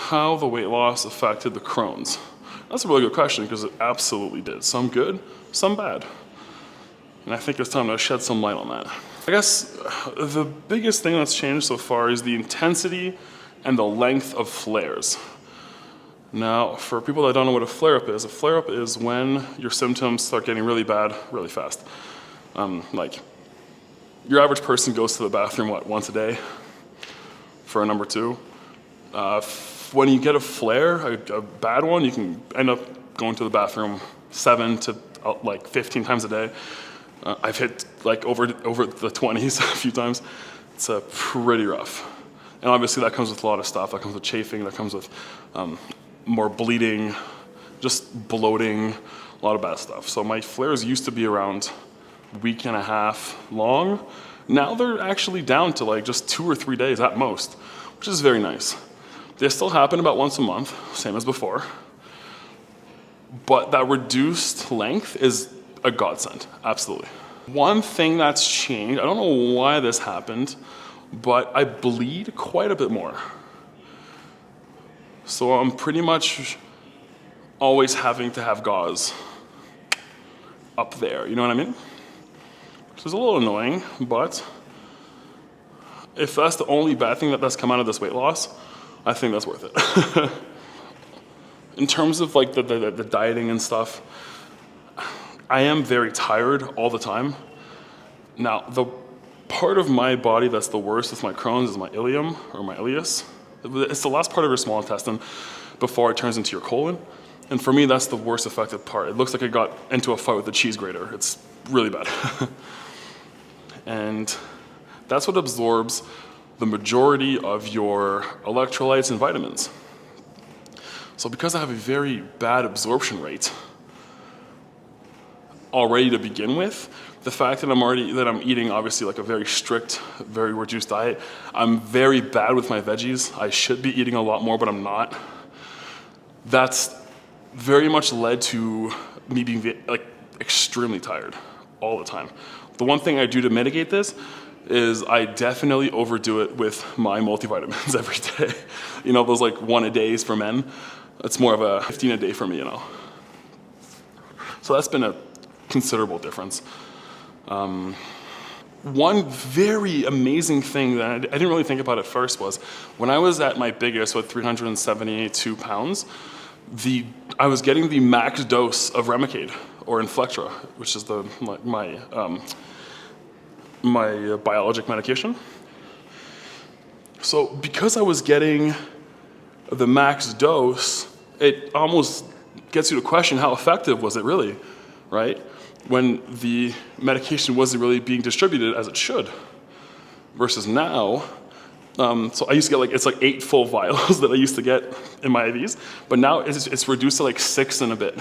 how the weight loss affected the Crohn's. That's a really good question because it absolutely did. Some good, some bad. And I think it's time to shed some light on that. I guess the biggest thing that's changed so far is the intensity and the length of flares. Now, for people that don't know what a flare-up is when your symptoms start getting really bad really fast. Like, your average person goes to the bathroom, what, once a day for a number 2? When you get a flare, a bad one, you can end up going to the bathroom 7 to like 15 times a day. I've hit like over the 20s a few times. It's pretty rough. And obviously that comes with a lot of stuff. That comes with chafing, that comes with more bleeding, just bloating, a lot of bad stuff. So my flares used to be around a week and a half long. Now they're actually down to like just 2 or 3 days at most, which is very nice. They still happen about once a month, same as before. But that reduced length is a godsend, absolutely. One thing that's changed, I don't know why this happened, but I bleed quite a bit more. So I'm pretty much always having to have gauze up there, you know what I mean? Which is a little annoying, but if that's the only bad thing that's come out of this weight loss, I think that's worth it. In terms of like the dieting and stuff, I am very tired all the time. Now, the part of my body that's the worst with my Crohn's is my ileum or my ileus. It's the last part of your small intestine before it turns into your colon. And for me, that's the worst affected part. It looks like I got into a fight with a cheese grater. It's really bad. And that's what absorbs the majority of your electrolytes and vitamins. So because I have a very bad absorption rate already to begin with, the fact that I'm eating obviously like a very strict, very reduced diet, I'm very bad with my veggies. I should be eating a lot more, but I'm not. That's very much led to me being like extremely tired all the time. The one thing I do to mitigate this is I definitely overdo it with my multivitamins every day. You know, those like 1 a days for men. It's more of a 15 a day for me, you know. So that's been a considerable difference. One very amazing thing that I didn't really think about at first was when I was at my biggest with 372 pounds, I was getting the max dose of Remicade or Inflectra, which is my biologic medication. So because I was getting the max dose, it almost gets you to question how effective was it really, right? When the medication wasn't really being distributed as it should. Versus now, so I used to get like, it's like 8 full vials that I used to get in my IVs, but now it's reduced to like 6 and a bit.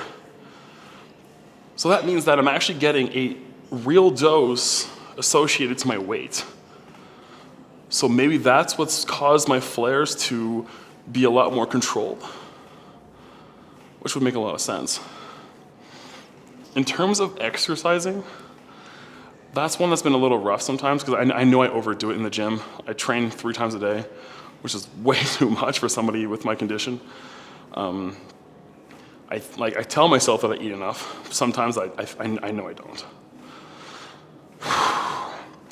So that means that I'm actually getting a real dose associated to my weight. So maybe that's what's caused my flares to be a lot more controlled, which would make a lot of sense. In terms of exercising, that's one that's been a little rough sometimes because I know I overdo it in the gym. I train 3 times a day, which is way too much for somebody with my condition. I tell myself that I eat enough. Sometimes I know I don't.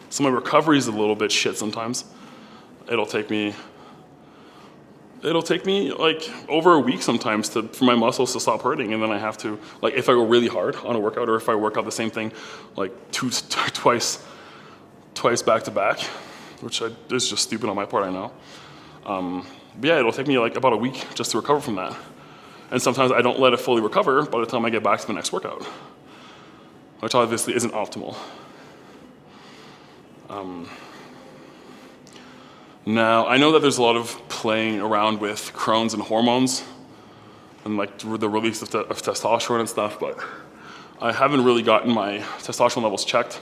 So my recovery is a little bit shit sometimes. It'll take me like over a week sometimes for my muscles to stop hurting, and then I have to, like if I go really hard on a workout or if I work out the same thing like twice back to back, which is just stupid on my part, I know. But yeah, it'll take me like about a week just to recover from that. And sometimes I don't let it fully recover by the time I get back to the next workout, which obviously isn't optimal. Now, I know that there's a lot of playing around with Crohn's and hormones and like the release of testosterone and stuff, but I haven't really gotten my testosterone levels checked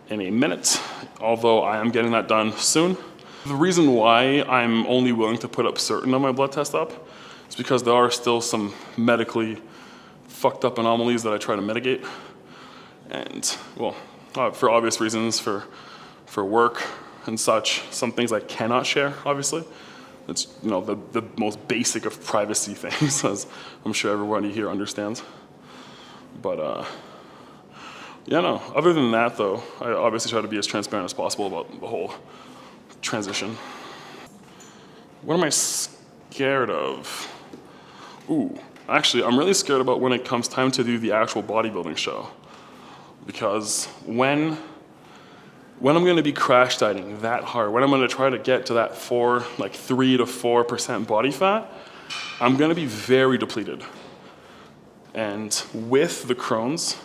in a minute, although I am getting that done soon. The reason why I'm only willing to put up certain of my blood tests up is because there are still some medically fucked up anomalies that I try to mitigate. And, well, for obvious reasons, for work and such, some things I cannot share, obviously. It's, you know, the most basic of privacy things, as I'm sure everybody here understands. But yeah, no, other than that though, I obviously try to be as transparent as possible about the whole transition. What am I scared of? Ooh, actually, I'm really scared about when it comes time to do the actual bodybuilding show. Because when I'm gonna be crash dieting that hard, when I'm gonna try to get to that 3 to 4% body fat, I'm gonna be very depleted. And with the Crohn's,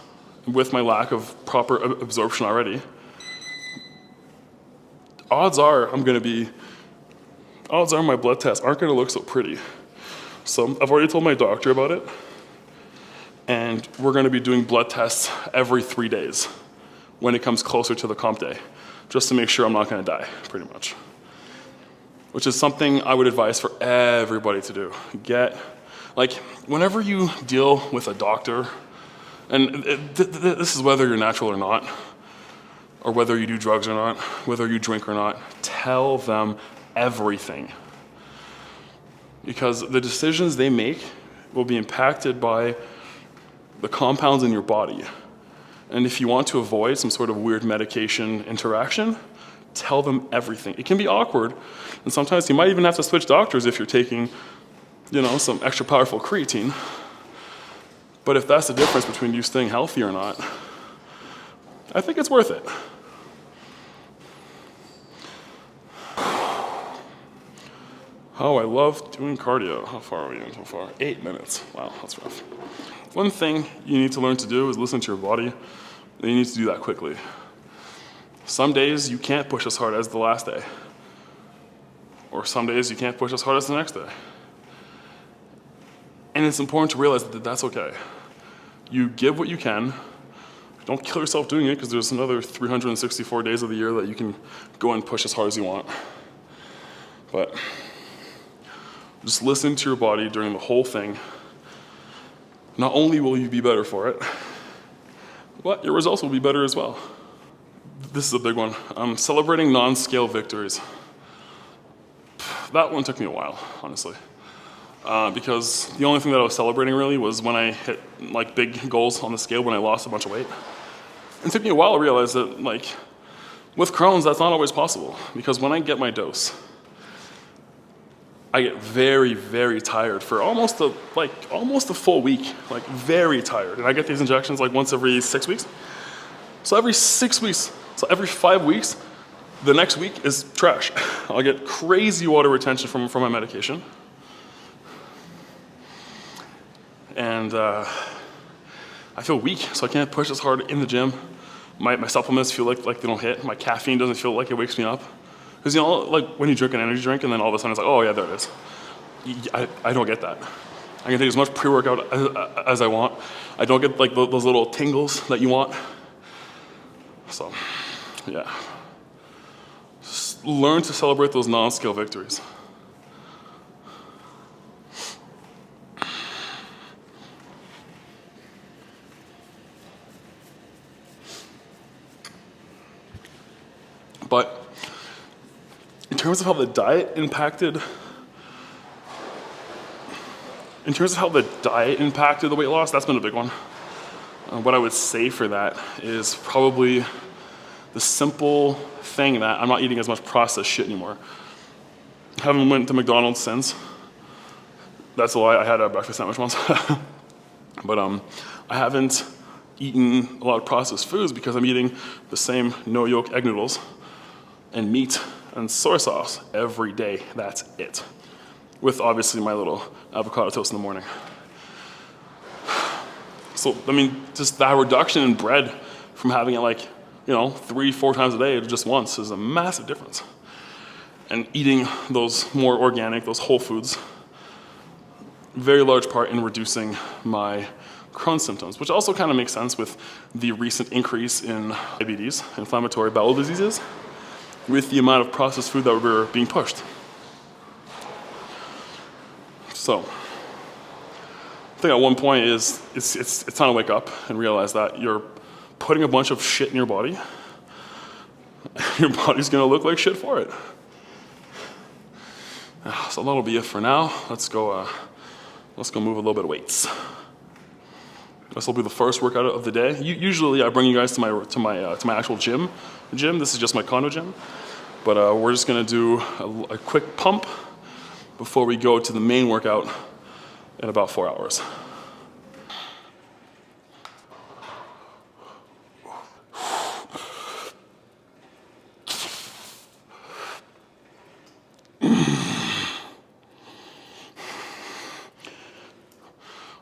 with my lack of proper absorption already, odds are my blood tests aren't gonna look so pretty. So I've already told my doctor about it, and we're gonna be doing blood tests every 3 days when it comes closer to the comp day, just to make sure I'm not gonna die, pretty much. Which is something I would advise for everybody to do. Whenever you deal with a doctor, and this is whether you're natural or not, or whether you do drugs or not, whether you drink or not, tell them everything. Because the decisions they make will be impacted by the compounds in your body. And if you want to avoid some sort of weird medication interaction, tell them everything. It can be awkward, and sometimes you might even have to switch doctors if you're taking, you know, some extra powerful creatine. But if that's the difference between you staying healthy or not, I think it's worth it. Oh, I love doing cardio. How far are we in so far? 8 minutes. Wow, that's rough. One thing you need to learn to do is listen to your body, and you need to do that quickly. Some days you can't push as hard as the last day. Or some days you can't push as hard as the next day. And it's important to realize that that's okay. You give what you can. Don't kill yourself doing it, because there's another 364 days of the year that you can go and push as hard as you want. But just listen to your body during the whole thing. Not only will you be better for it, but your results will be better as well. This is a big one. Celebrating non-scale victories. That one took me a while, honestly. Because the only thing that I was celebrating really was when I hit big goals on the scale, when I lost a bunch of weight. It took me a while to realize that with Crohn's, that's not always possible. Because when I get my dose, I get very, very tired for almost a full week, very tired. And I get these injections once every 6 weeks. So every 6 weeks, so every 5 weeks, the next week is trash. I'll get crazy water retention from my medication. And I feel weak, so I can't push as hard in the gym. My supplements feel like they don't hit. My caffeine doesn't feel like it wakes me up. Because, when you drink an energy drink and then all of a sudden it's oh yeah, there it is. I don't get that. I can take as much pre-workout as I want. I don't get those little tingles that you want. So, yeah. Just learn to celebrate those non-scale victories. But in terms of how the diet impacted the weight loss, that's been a big one. What I would say for that is probably the simple thing that I'm not eating as much processed shit anymore. I haven't went to McDonald's since. That's a lie, I had a breakfast sandwich once. But I haven't eaten a lot of processed foods because I'm eating the same no yolk egg noodles and meat and soy sauce every day. That's it. With obviously my little avocado toast in the morning. So, just that reduction in bread from having it 3-4 times a day to just once is a massive difference. And eating those more organic, those whole foods, very large part in reducing my Crohn's symptoms, which also kind of makes sense with the recent increase in diabetes, inflammatory bowel diseases, with the amount of processed food that we're being pushed. So, I think at one point it's time to wake up and realize that you're putting a bunch of shit in your body. Your body's gonna look like shit for it. So that'll be it for now. Let's go move a little bit of weights. This will be the first workout of the day. Usually I bring you guys to my actual gym. This is just my condo gym. But we're just gonna do a quick pump before we go to the main workout in about 4 hours.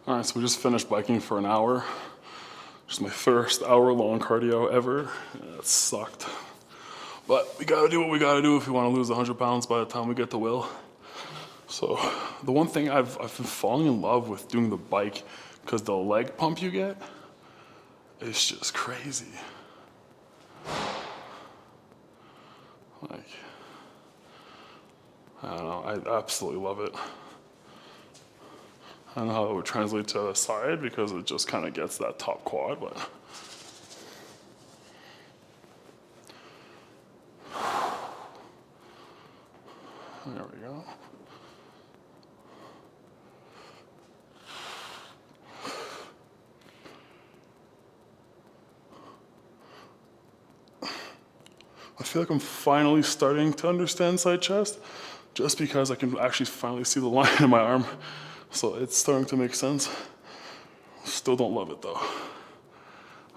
All right, so we just finished biking for an hour. Just my first hour-long cardio ever. Yeah, it sucked. But we gotta do what we gotta do if we wanna lose 100 pounds by the time we get to Will. So the one thing I've been falling in love with doing the bike, because the leg pump you get is just crazy. Like, I don't know, I absolutely love it. I don't know how it would translate to the side because it just kind of gets that top quad, but. There we go. I feel like I'm finally starting to understand side chest just because I can actually finally see the line in my arm. So it's starting to make sense. Still don't love it though.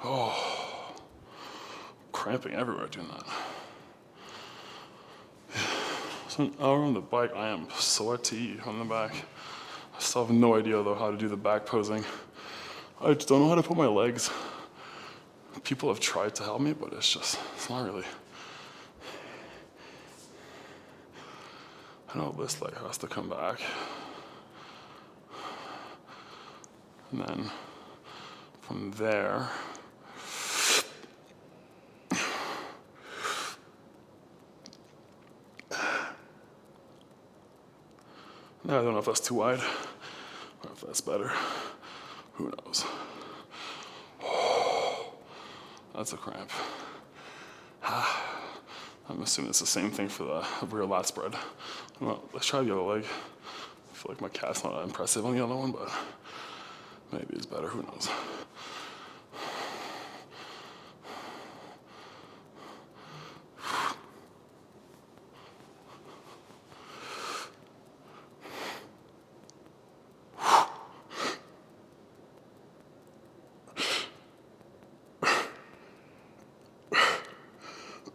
Oh, cramping everywhere doing that. So an hour on the bike, I am sweaty on the back. I still have no idea though how to do the back posing. I just don't know how to put my legs. People have tried to help me, but it's not really. I know this leg has to come back. And then from there, now I don't know if that's too wide or if that's better. Who knows? Oh, that's a cramp. I'm assuming it's the same thing for the rear lat spread. Well, let's try the other leg. I feel like my calf's not that impressive on the other one, but maybe it's better, who knows.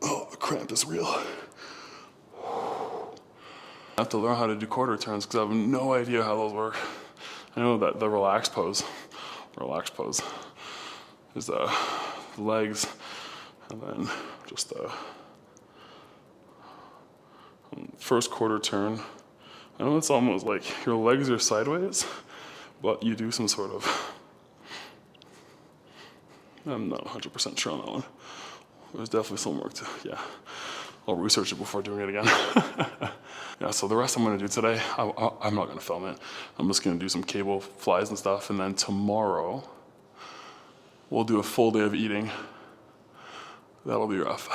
Oh, the cramp is real. I have to learn how to do quarter turns because I have no idea how those work. I know that the relaxed pose is the legs and then just the first quarter turn. I know it's almost like your legs are sideways, but you do some sort of, I'm not 100% sure on that one. There's definitely some work to, yeah. I'll research it before doing it again. Yeah, so the rest I'm gonna do today, I'm not gonna film it. I'm just gonna do some cable flies and stuff, and then tomorrow, we'll do a full day of eating. That'll be rough.